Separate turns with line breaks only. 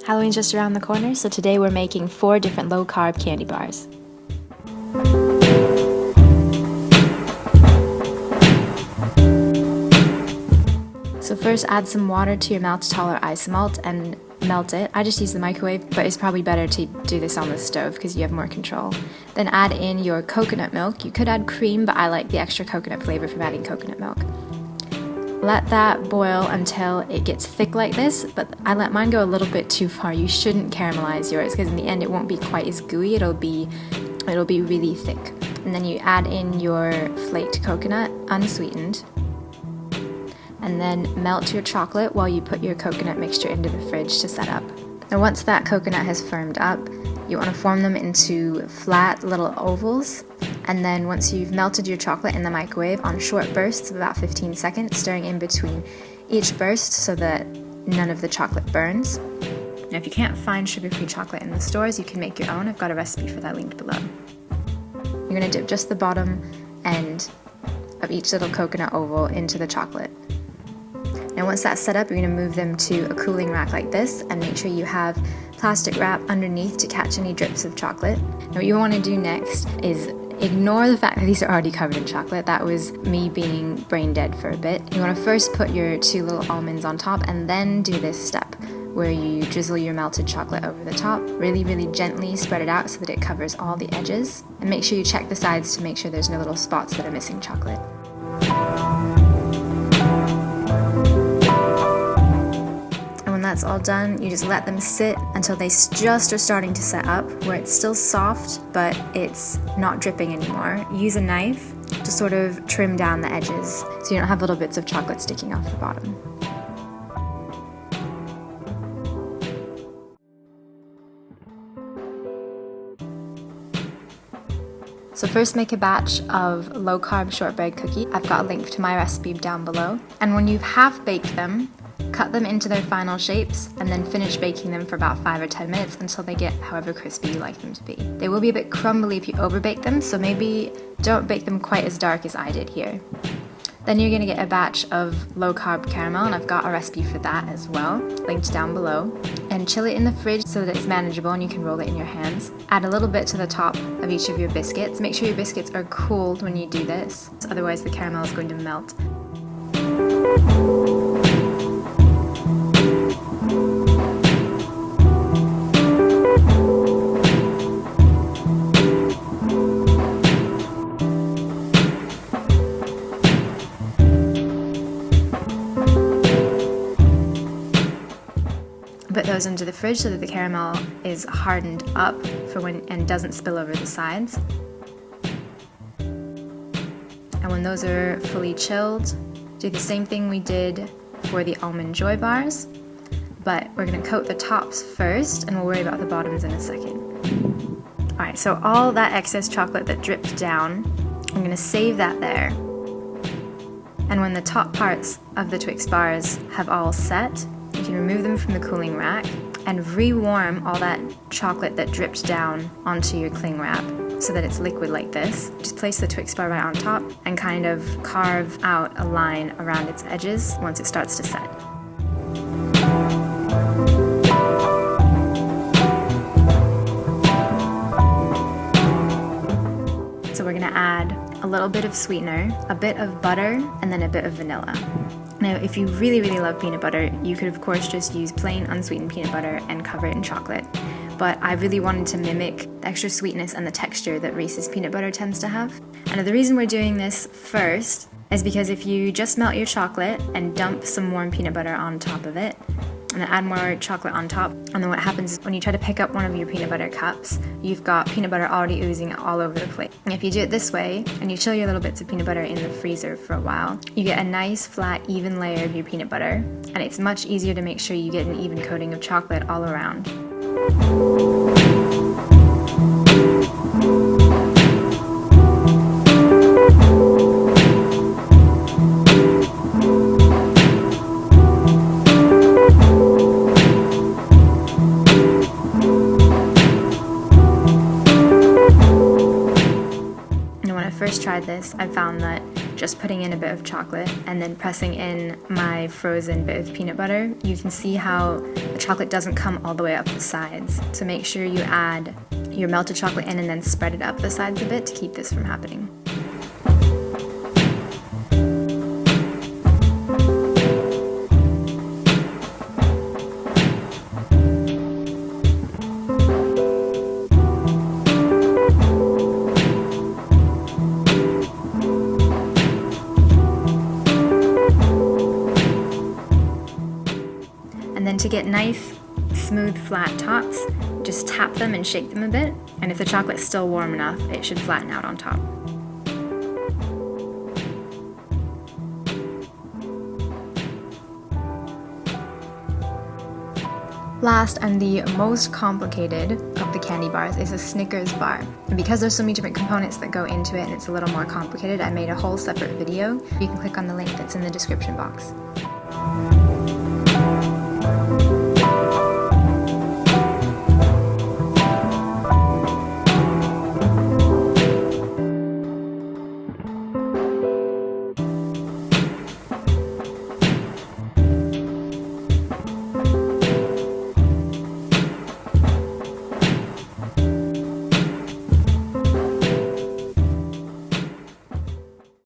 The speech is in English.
Halloween's just around the corner, so today we're making 4 different low-carb candy bars. So first add some water to your maltitol or ISOMALT and melt it. I just use the microwave, but it's probably better to do this on the stove because you have more control. Then add in your coconut milk. You could add cream, but I like the extra coconut flavor from adding coconut milk. Let that boil until it gets thick like this, but I let mine go a little bit too far. You shouldn't caramelize yours because in the end it won't be quite as gooey, it'll be really thick. And then you add in your flaked coconut, unsweetened, and then melt your chocolate while you put your coconut mixture into the fridge to set up. Now once that coconut has firmed up, you want to form them into flat little ovals, and then once you've melted your chocolate in the microwave on short bursts of about 15 seconds, stirring in between each burst so that none of the chocolate burns. Now if you can't find sugar-free chocolate in the stores, you can make your own. I've got a recipe for that linked below. You're going to dip just the bottom end of each little coconut oval into the chocolate. Now once that's set up, you're going to move them to a cooling rack like this and make sure you have plastic wrap underneath to catch any drips of chocolate. Now what you want to do next is ignore the fact that these are already covered in chocolate. That was me being brain dead for a bit. You want to first put your 2 little almonds on top and then do this step where you drizzle your melted chocolate over the top. Really gently spread it out so that it covers all the edges. And make sure you check the sides to make sure there's no little spots that are missing chocolate. That's all done, you just let them sit until they just are starting to set up, where it's still soft, but it's not dripping anymore. Use a knife to sort of trim down the edges so you don't have little bits of chocolate sticking off the bottom. So first make a batch of low-carb shortbread cookie. I've got a link to my recipe down below. And when you've half baked them, cut them into their final shapes and then finish baking them for about 5 or 10 minutes until they get however crispy you like them to be. They will be a bit crumbly if you overbake them, so maybe don't bake them quite as dark as I did here. Then you're going to get a batch of low-carb caramel, and I've got a recipe for that as well, linked down below. And chill it in the fridge so that it's manageable and you can roll it in your hands. Add a little bit to the top of each of your biscuits. Make sure your biscuits are cooled when you do this, otherwise the caramel is going to melt. Put those into the fridge so that the caramel is hardened up for when and doesn't spill over the sides. And when those are fully chilled, do the same thing we did for the Almond Joy bars, but we're going to coat the tops first and we'll worry about the bottoms in a second. Alright, so all that excess chocolate that dripped down, I'm going to save that there. And when the top parts of the Twix bars have all set, you can remove them from the cooling rack and re-warm all that chocolate that dripped down onto your cling wrap so that it's liquid like this. Just place the Twix bar right on top and kind of carve out a line around its edges once it starts to set. So we're going to add a little bit of sweetener, a bit of butter, and then a bit of vanilla. Now, if you really love peanut butter, you could of course just use plain unsweetened peanut butter and cover it in chocolate. But I really wanted to mimic the extra sweetness and the texture that Reese's peanut butter tends to have. And the reason we're doing this first is because if you just melt your chocolate and dump some warm peanut butter on top of it, and then add more chocolate on top, and then what happens is when you try to pick up one of your peanut butter cups, you've got peanut butter already oozing all over the plate. And if you do it this way, and you chill your little bits of peanut butter in the freezer for a while, you get a nice, flat, even layer of your peanut butter, and it's much easier to make sure you get an even coating of chocolate all around. Tried this, I found that just putting in a bit of chocolate and then pressing in my frozen bit of peanut butter, you can see how the chocolate doesn't come all the way up the sides. So make sure you add your melted chocolate in and then spread it up the sides a bit to keep this from happening. And then to get nice, smooth, flat tops, just tap them and shake them a bit, and if the chocolate's still warm enough, it should flatten out on top. Last and the most complicated of the candy bars is a Snickers bar. And because there's so many different components that go into it and it's a little more complicated, I made a whole separate video. You can click on the link that's in the description box.